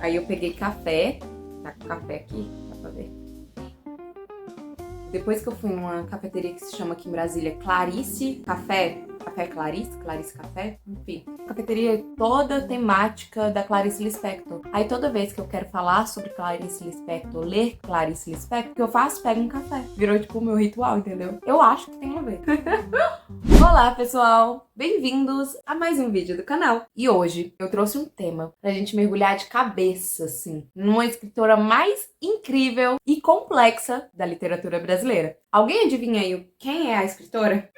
Aí eu peguei café, tá com café aqui, dá pra ver. Depois que eu fui numa cafeteria que se chama aqui em Brasília Clarice Café, Café Clarice, Clarice Café, enfim. Cafeteria toda temática da Clarice Lispector. Aí toda vez que eu quero falar sobre Clarice Lispector, ler Clarice Lispector, o que eu faço? Pego um café. Virou tipo o meu ritual, entendeu? Eu acho que tem a ver. Olá, pessoal! Bem-vindos a mais um vídeo do canal. E hoje eu trouxe um tema pra gente mergulhar de cabeça, assim, numa escritora mais incrível e complexa da literatura brasileira. Alguém adivinha aí quem é a escritora?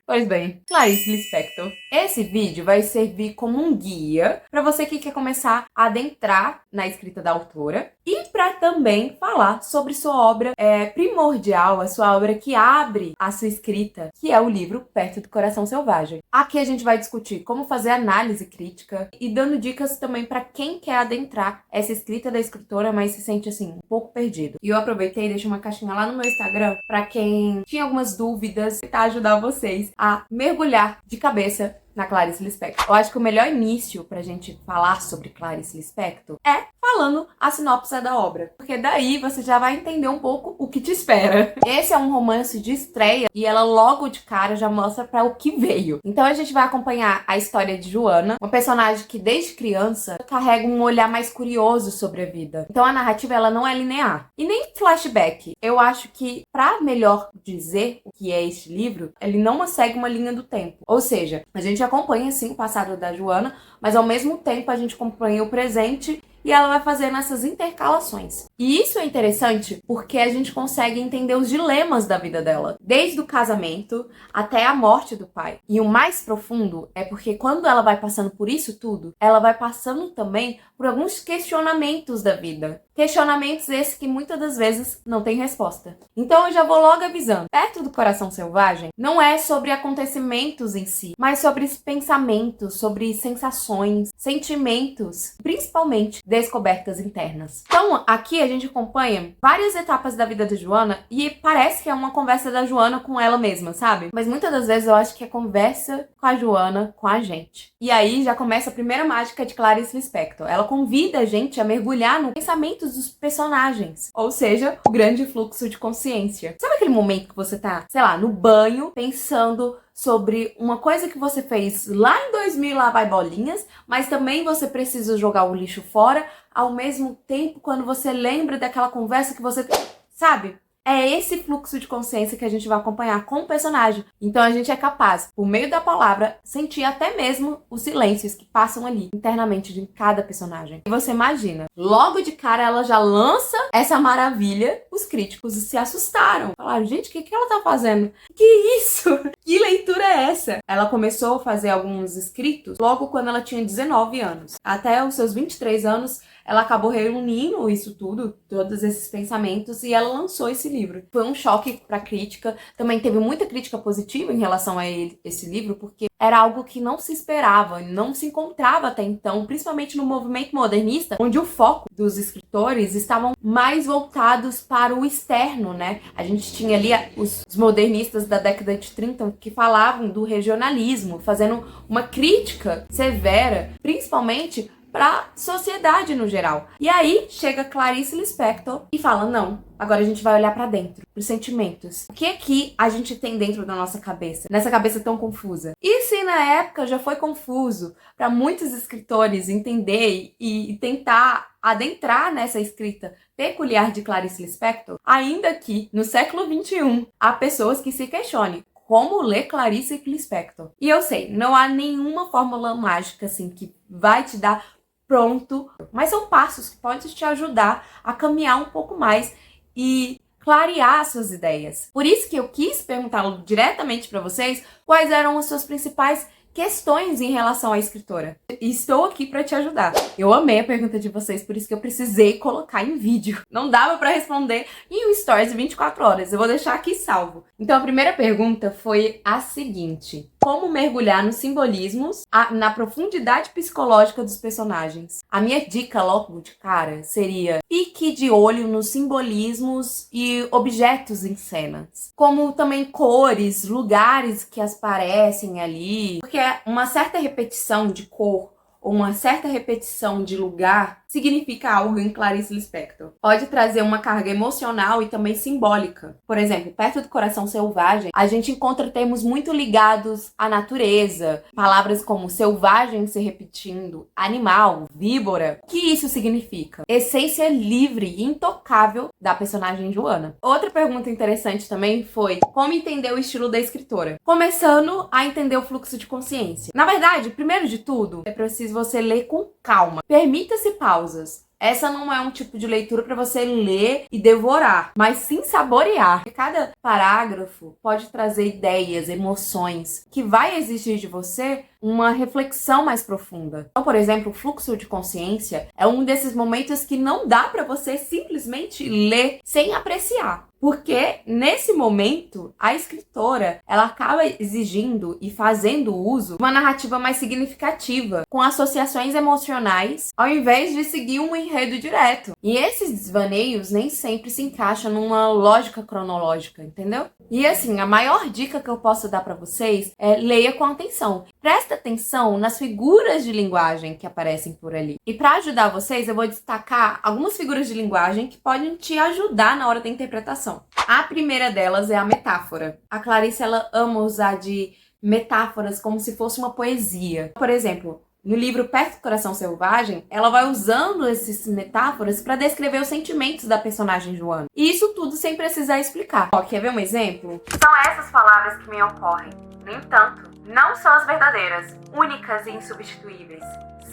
Pois bem, Clarice Lispector. Esse vídeo vai servir como um guia para você que quer começar a adentrar na escrita da autora e para também falar sobre sua obra primordial, a sua obra que abre a sua escrita, que é o livro Perto do Coração Selvagem. Aqui a gente vai discutir como fazer análise crítica e dando dicas também para quem quer adentrar essa escrita da escritora, mas se sente assim um pouco perdido. E eu aproveitei e deixei uma caixinha lá no meu Instagram para quem tinha algumas dúvidas, tentar ajudar vocês a mergulhar de cabeça na Clarice Lispector. Eu acho que o melhor início pra gente falar sobre Clarice Lispector é falando a sinopse da obra, porque daí você já vai entender um pouco o que te espera. Esse é um romance de estreia e ela logo de cara já mostra para o que veio. Então a gente vai acompanhar a história de Joana, uma personagem que desde criança carrega um olhar mais curioso sobre a vida. Então a narrativa ela não é linear e nem flashback. Eu acho que para melhor dizer o que é este livro, ele não segue uma linha do tempo. Ou seja, a gente acompanha sim o passado da Joana, mas ao mesmo tempo a gente acompanha o presente e ela vai fazendo essas intercalações. E isso é interessante porque a gente consegue entender os dilemas da vida dela, desde o casamento até a morte do pai. E o mais profundo é porque quando ela vai passando por isso tudo, ela vai passando também por alguns questionamentos da vida. Questionamentos esses que muitas das vezes não tem resposta. Então eu já vou logo avisando. Perto do Coração Selvagem não é sobre acontecimentos em si, mas sobre pensamentos, sobre sensações, sentimentos, principalmente descobertas internas. Então aqui a gente acompanha várias etapas da vida de Joana e parece que é uma conversa da Joana com ela mesma, sabe? Mas muitas das vezes eu acho que é conversa com a Joana com a gente. E aí já começa a primeira mágica de Clarice Lispector. Ela convida a gente a mergulhar no pensamento dos personagens, ou seja, o grande fluxo de consciência. Sabe aquele momento que você tá, sei lá, no banho, pensando sobre uma coisa que você fez lá em 2000, lá vai bolinhas, mas também você precisa jogar o lixo fora, ao mesmo tempo quando você lembra daquela conversa que você... Sabe? É esse fluxo de consciência que a gente vai acompanhar com o personagem. Então a gente é capaz, por meio da palavra, sentir até mesmo os silêncios que passam ali internamente de cada personagem. E você imagina, logo de cara ela já lança essa maravilha, os críticos se assustaram. Falaram, gente, o que ela tá fazendo? Que isso? Que leitura é essa? Ela começou a fazer alguns escritos logo quando ela tinha 19 anos. Até os seus 23 anos, ela acabou reunindo isso tudo, todos esses pensamentos, e ela lançou esse livro. Foi um choque para a crítica. Também teve muita crítica positiva em relação a esse livro, porque era algo que não se esperava, não se encontrava até então, principalmente no movimento modernista, onde o foco dos escritores estavam mais voltados para o externo, né? A gente tinha ali os modernistas da década de 30 que falavam do regionalismo, fazendo uma crítica severa, principalmente para a sociedade no geral. E aí chega Clarice Lispector e fala, não, agora a gente vai olhar para dentro, pros sentimentos. O que é que a gente tem dentro da nossa cabeça? Nessa cabeça tão confusa. E se na época já foi confuso para muitos escritores entender e tentar adentrar nessa escrita peculiar de Clarice Lispector, ainda que no século XXI há pessoas que se questionem como ler Clarice Lispector. E eu sei, não há nenhuma fórmula mágica assim que vai te dar pronto, mas são passos que podem te ajudar a caminhar um pouco mais e clarear suas ideias. Por isso que eu quis perguntar diretamente para vocês quais eram as suas principais questões em relação à escritora. E estou aqui para te ajudar. Eu amei a pergunta de vocês, por isso que eu precisei colocar em vídeo. Não dava para responder em um stories de 24 horas. Eu vou deixar aqui salvo. Então a primeira pergunta foi a seguinte: como mergulhar nos simbolismos, na profundidade psicológica dos personagens? A minha dica logo de cara seria: fique de olho nos simbolismos e objetos em cenas, como também cores, lugares que aparecem ali, porque uma certa repetição de cor ou uma certa repetição de lugar significa algo em Clarice Lispector. Pode trazer uma carga emocional e também simbólica. Por exemplo, perto do Coração Selvagem, a gente encontra termos muito ligados à natureza, palavras como selvagem se repetindo, animal, víbora. O que isso significa? Essência livre e intocável da personagem Joana. Outra pergunta interessante também foi como entender o estilo da escritora. Começando a entender o fluxo de consciência. Na verdade, primeiro de tudo, é preciso você ler com calma. Permita-se pausas. Essa não é um tipo de leitura para você ler e devorar, mas sim saborear. Cada parágrafo pode trazer ideias, emoções, que vai exigir de você uma reflexão mais profunda. Então, por exemplo, o fluxo de consciência é um desses momentos que não dá para você simplesmente ler sem apreciar. Porque nesse momento, a escritora, ela acaba exigindo e fazendo uso de uma narrativa mais significativa, com associações emocionais, ao invés de seguir um enredo direto. E esses desvaneios nem sempre se encaixam numa lógica cronológica, entendeu? E assim, a maior dica que eu posso dar para vocês é leia com atenção. Presta atenção nas figuras de linguagem que aparecem por ali. E para ajudar vocês, eu vou destacar algumas figuras de linguagem que podem te ajudar na hora da interpretação. A primeira delas é a metáfora. A Clarice, ela ama usar de metáforas como se fosse uma poesia. Por exemplo, no livro Perto do Coração Selvagem, ela vai usando essas metáforas para descrever os sentimentos da personagem Joana. E isso tudo sem precisar explicar. Ó, quer ver um exemplo? São essas palavras que me ocorrem. No entanto, não são as verdadeiras, únicas e insubstituíveis.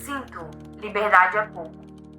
Sinto, liberdade é pouco.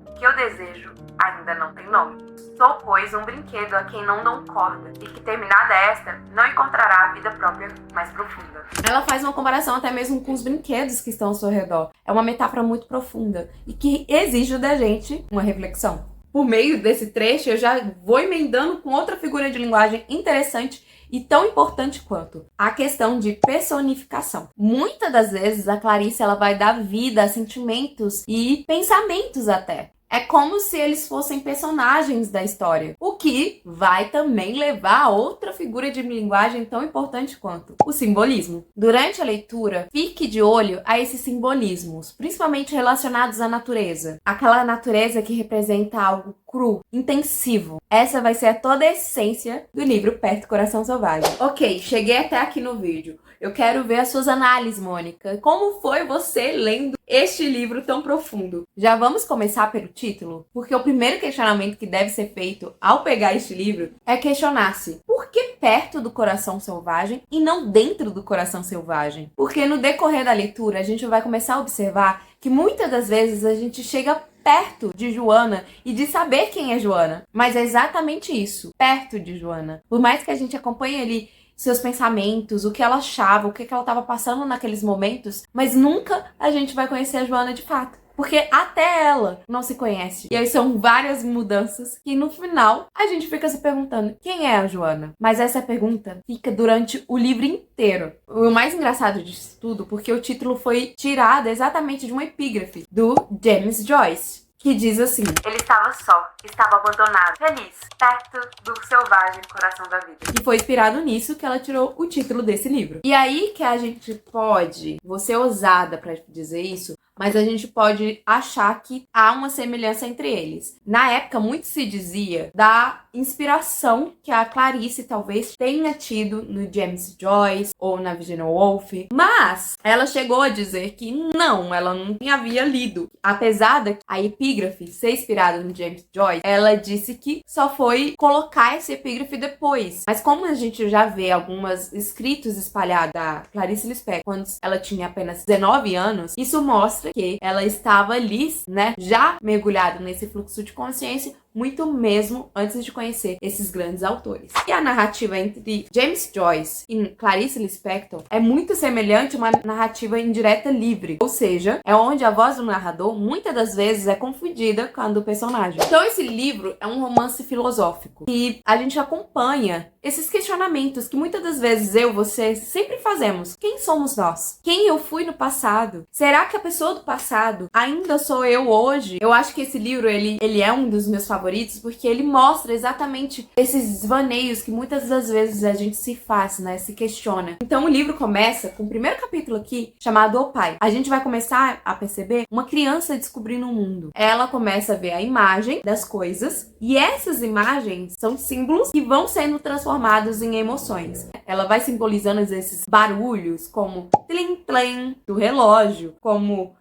O que eu desejo ainda não tem nome. Sou, pois, um brinquedo a quem não dão corda, e que, terminada esta, não encontrará a vida própria mais profunda. Ela faz uma comparação até mesmo com os brinquedos que estão ao seu redor. É uma metáfora muito profunda e que exige da gente uma reflexão. Por meio desse trecho, eu já vou emendando com outra figura de linguagem interessante e tão importante quanto a questão de personificação. Muitas das vezes a Clarice, ela vai dar vida a sentimentos e pensamentos até. É como se eles fossem personagens da história, o que vai também levar a outra figura de linguagem tão importante quanto o simbolismo. Durante a leitura, fique de olho a esses simbolismos, principalmente relacionados à natureza. Aquela natureza que representa algo cru, intensivo. Essa vai ser toda a essência do livro Perto do Coração Selvagem. Ok, cheguei até aqui no vídeo. Eu quero ver as suas análises, Mônica. Como foi você lendo este livro tão profundo? Já vamos começar pelo título? Porque o primeiro questionamento que deve ser feito ao pegar este livro é questionar-se: por que perto do coração selvagem e não dentro do coração selvagem? Porque no decorrer da leitura a gente vai começar a observar que muitas das vezes a gente chega perto de Joana e de saber quem é Joana. Mas é exatamente isso, perto de Joana. Por mais que a gente acompanhe ali seus pensamentos, o que ela achava, o que ela estava passando naqueles momentos, mas nunca a gente vai conhecer a Joana de fato. Porque até ela não se conhece. E aí são várias mudanças que no final a gente fica se perguntando: quem é a Joana? Mas essa pergunta fica durante o livro inteiro. O mais engraçado disso tudo, porque o título foi tirado exatamente de uma epígrafe do James Joyce, que diz assim: ele estava só, estava abandonado, feliz, perto do selvagem coração da vida. E foi inspirado nisso que ela tirou o título desse livro. E aí que a gente pode, vou ser ousada pra dizer isso, mas a gente pode achar que há uma semelhança entre eles. Na época, muito se dizia da inspiração que a Clarice talvez tenha tido no James Joyce ou na Virginia Woolf, mas ela chegou a dizer que não, ela não havia lido. Apesar da a epígrafe ser inspirada no James Joyce, ela disse que só foi colocar essa epígrafe depois. Mas como a gente já vê alguns escritos espalhados da Clarice Lispector quando ela tinha apenas 19 anos, isso mostra que ela estava ali, né, já mergulhada nesse fluxo de consciência muito mesmo antes de conhecer esses grandes autores. E a narrativa entre James Joyce e Clarice Lispector é muito semelhante a uma narrativa indireta livre, ou seja, é onde a voz do narrador muitas das vezes é confundida com a do personagem. Então esse livro é um romance filosófico e a gente acompanha esses questionamentos que muitas das vezes eu, você, sempre fazemos. Quem somos nós? Quem eu fui no passado? Será que a pessoa do passado ainda sou eu hoje? Eu acho que esse livro, ele é um dos meus favoritos favoritos porque ele mostra exatamente esses desvaneios que muitas das vezes a gente se faz, né? Se questiona. Então o livro começa com o primeiro capítulo aqui, chamado O Pai. A gente vai começar a perceber uma criança descobrindo o mundo. Ela começa a ver a imagem das coisas e essas imagens são símbolos que vão sendo transformados em emoções. Ela vai simbolizando esses barulhos como tlim-tlim do relógio, como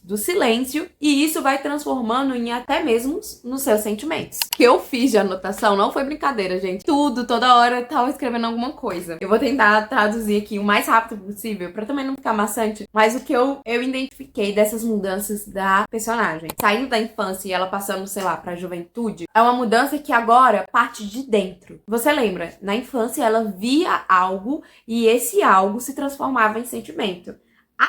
do silêncio, e isso vai transformando em até mesmo nos seus sentimentos. O que eu fiz de anotação não foi brincadeira, gente. Tudo, toda hora eu tava escrevendo alguma coisa. Eu vou tentar traduzir aqui o mais rápido possível, pra também não ficar maçante, mas o que eu identifiquei dessas mudanças da personagem. Saindo da infância e ela passando, sei lá, pra juventude, é uma mudança que agora parte de dentro. Você lembra? Na infância ela via algo e esse algo se transformava em sentimento.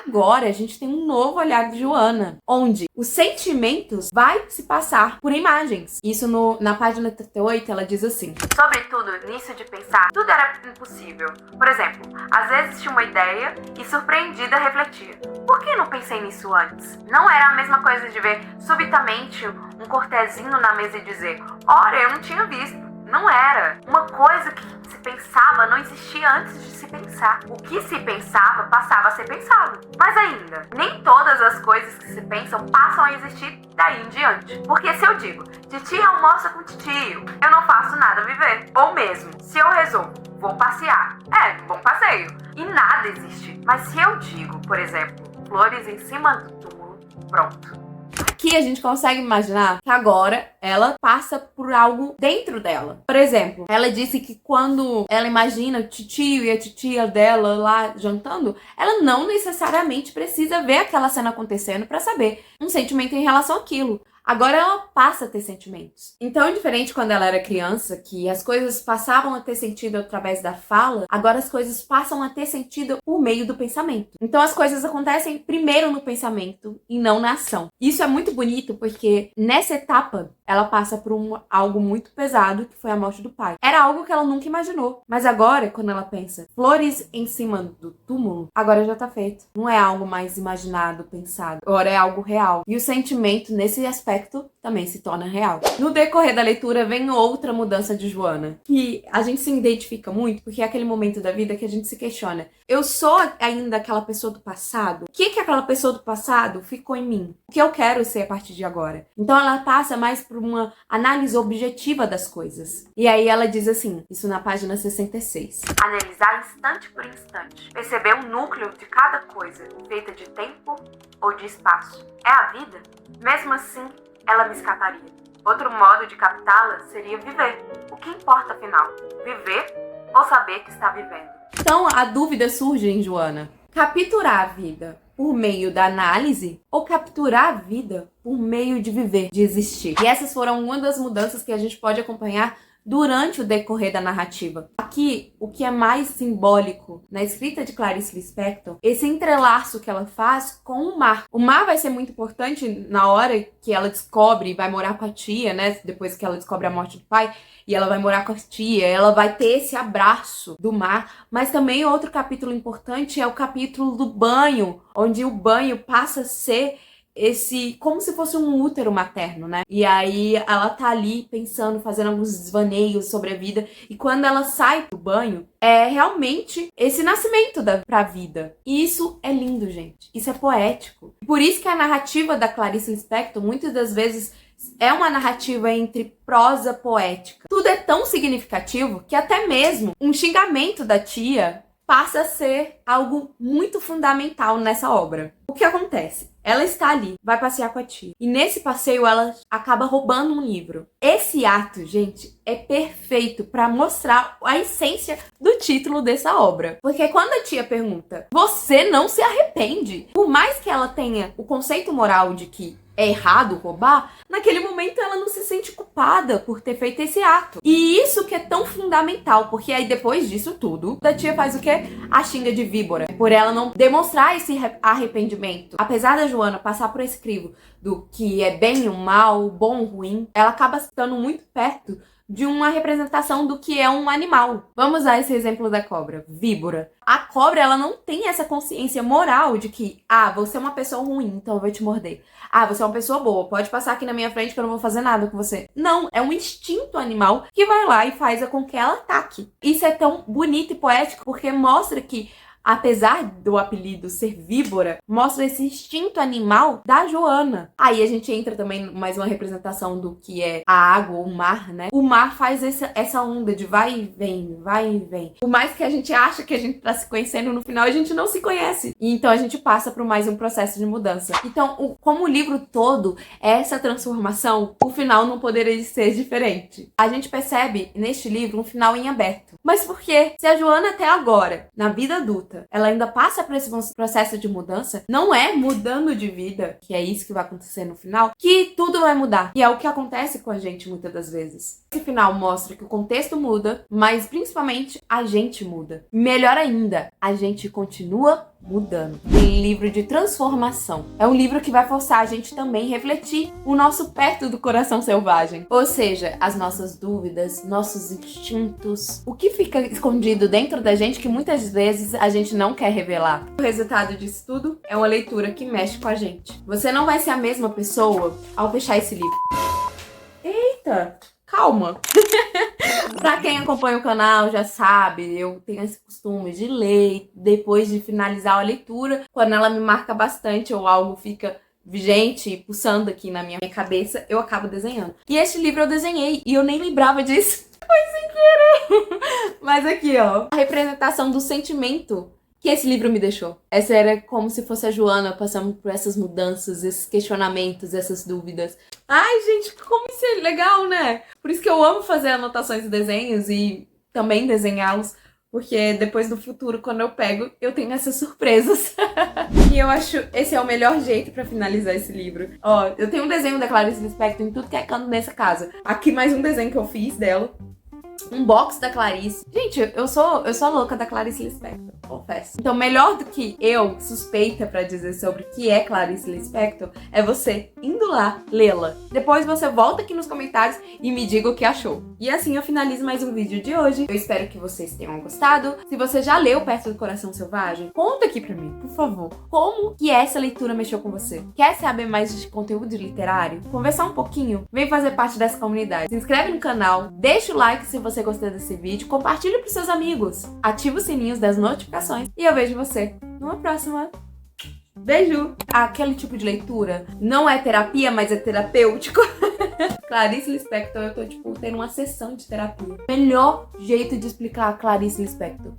Agora a gente tem um novo olhar de Joana, onde os sentimentos vai se passar por imagens. Isso na página 38 ela diz assim: sobretudo, nisso de pensar, tudo era impossível. Por exemplo, às vezes tinha uma ideia e surpreendida refletia. Por que não pensei nisso antes? Não era a mesma coisa de ver subitamente um cortezinho na mesa e dizer: ora, eu não tinha visto. Não era. Uma coisa que se pensava não existia antes de se pensar. O que se pensava passava a ser pensado. Mas ainda, nem todas as coisas que se pensam passam a existir daí em diante. Porque se eu digo, titia almoça com titio, eu não faço nada a viver. Ou mesmo, se eu resolvo, vou passear. Bom passeio. E nada existe. Mas se eu digo, por exemplo, flores em cima do túmulo, pronto. Aqui a gente consegue imaginar que agora ela passa por algo dentro dela. Por exemplo, ela disse que quando ela imagina o titio e a titia dela lá jantando, ela não necessariamente precisa ver aquela cena acontecendo para saber um sentimento em relação àquilo. Agora ela passa a ter sentimentos. Então, diferente quando ela era criança, que as coisas passavam a ter sentido através da fala, agora as coisas passam a ter sentido por meio do pensamento. Então as coisas acontecem primeiro no pensamento e não na ação. Isso é muito bonito porque nessa etapa ela passa por algo muito pesado, que foi a morte do pai. Era algo que ela nunca imaginou. Mas agora, quando ela pensa flores em cima do túmulo, agora já tá feito. Não é algo mais imaginado, pensado. Agora é algo real. E o sentimento, nesse aspecto, também se torna real. No decorrer da leitura, vem outra mudança de Joana, que a gente se identifica muito, porque é aquele momento da vida que a gente se questiona. Eu sou ainda aquela pessoa do passado? O que aquela pessoa do passado ficou em mim? O que eu quero ser a partir de agora? Então ela passa mais por uma análise objetiva das coisas. E aí ela diz assim, isso na página 66. Analisar instante por instante. Perceber o núcleo de cada coisa, feita de tempo ou de espaço. É a vida? Mesmo assim, ela me escaparia. Outro modo de captá-la seria viver. O que importa, afinal? Viver ou saber que está vivendo? Então, a dúvida surge em Joana. Capturar a vida por meio da análise ou capturar a vida por meio de viver, de existir? E essas foram uma das mudanças que a gente pode acompanhar durante o decorrer da narrativa. Aqui, o que é mais simbólico na escrita de Clarice Lispector, esse entrelaço que ela faz com o mar. O mar vai ser muito importante na hora que ela descobre e vai morar com a tia, né? Depois que ela descobre a morte do pai, e ela vai morar com a tia, ela vai ter esse abraço do mar. Mas também outro capítulo importante é o capítulo do banho, onde o banho passa a ser como se fosse um útero materno, né? E aí ela tá ali pensando, fazendo alguns desvaneios sobre a vida, e quando ela sai do banho, é realmente esse nascimento pra vida. E isso é lindo, gente. Isso é poético. Por isso que a narrativa da Clarice Lispector, muitas das vezes, é uma narrativa entre prosa poética. Tudo é tão significativo que até mesmo um xingamento da tia passa a ser algo muito fundamental nessa obra. O que acontece? Ela está ali, vai passear com a tia. E nesse passeio ela acaba roubando um livro. Esse ato, gente, é perfeito para mostrar a essência do título dessa obra. Porque quando a tia pergunta, você não se arrepende? Por mais que ela tenha o conceito moral de que é errado roubar, naquele momento ela não se sente culpada por ter feito esse ato. E isso que é tão fundamental, porque aí depois disso tudo, a tia faz o quê? A xinga de víbora, por ela não demonstrar esse arrependimento. Apesar da Joana passar por esse crivo do que é bem ou mal, bom ou ruim, ela acaba estando muito perto de uma representação do que é um animal. Vamos usar esse exemplo da cobra, víbora. A cobra, ela não tem essa consciência moral de que, você é uma pessoa ruim, então eu vou te morder. Você é uma pessoa boa, pode passar aqui na minha frente que eu não vou fazer nada com você. Não, é um instinto animal que vai lá e faz com que ela ataque. Isso é tão bonito e poético porque mostra que, apesar do apelido ser víbora, mostra esse instinto animal da Joana. Aí a gente entra também mais uma representação do que é a água, o mar, né? O mar faz essa onda de vai e vem, vai e vem. Por mais que a gente acha que a gente tá se conhecendo, no final a gente não se conhece. E então a gente passa por mais um processo de mudança. Então, como o livro todo é essa transformação, o final não poderia ser diferente. A gente percebe neste livro um final em aberto. Mas por quê? Se a Joana até agora, na vida adulta, ela ainda passa por esse processo de mudança, não é mudando de vida, que é isso que vai acontecer no final, que tudo vai mudar. E é o que acontece com a gente muitas das vezes. Esse final mostra que o contexto muda, mas principalmente a gente muda. Melhor ainda, a gente continua mudando. Um livro de transformação. É um livro que vai forçar a gente também refletir o nosso perto do coração selvagem. Ou seja, as nossas dúvidas, nossos instintos, o que fica escondido dentro da gente que muitas vezes a gente não quer revelar. O resultado disso tudo é uma leitura que mexe com a gente. Você não vai ser a mesma pessoa ao fechar esse livro. Eita! Calma! Pra quem acompanha o canal já sabe, eu tenho esse costume de ler depois de finalizar a leitura. Quando ela me marca bastante ou algo fica vigente, pulsando aqui na minha cabeça, eu acabo desenhando. E este livro eu desenhei e eu nem lembrava disso. Foi sem querer! Mas aqui, ó, a representação do sentimento que esse livro me deixou. Essa era como se fosse a Joana passando por essas mudanças, esses questionamentos, essas dúvidas. Ai, gente, como isso é legal, né? Por isso que eu amo fazer anotações e desenhos e também desenhá-los, porque depois no futuro, quando eu pego, eu tenho essas surpresas. E eu acho esse é o melhor jeito pra finalizar esse livro. Ó, eu tenho um desenho da Clarice Lispector em tudo que é canto nessa casa. Aqui mais um desenho que eu fiz dela. Um box da Clarice. Gente, eu sou louca da Clarice Lispector, confesso. Então, melhor do que eu, suspeita pra dizer sobre o que é Clarice Lispector, é você indo lá, lê-la. Depois você volta aqui nos comentários e me diga o que achou. E assim eu finalizo mais um vídeo de hoje. Eu espero que vocês tenham gostado. Se você já leu Perto do Coração Selvagem, conta aqui pra mim, por favor. Como que essa leitura mexeu com você? Quer saber mais de conteúdo literário? Conversar um pouquinho? Vem fazer parte dessa comunidade. Se inscreve no canal, deixa o like se você gostou desse vídeo, compartilhe para seus amigos, ativa os sininhos das notificações e eu vejo você numa próxima. Beijo! Aquele tipo de leitura não é terapia, mas é terapêutico. Clarice Lispector, eu tô tendo uma sessão de terapia. Melhor jeito de explicar a Clarice Lispector.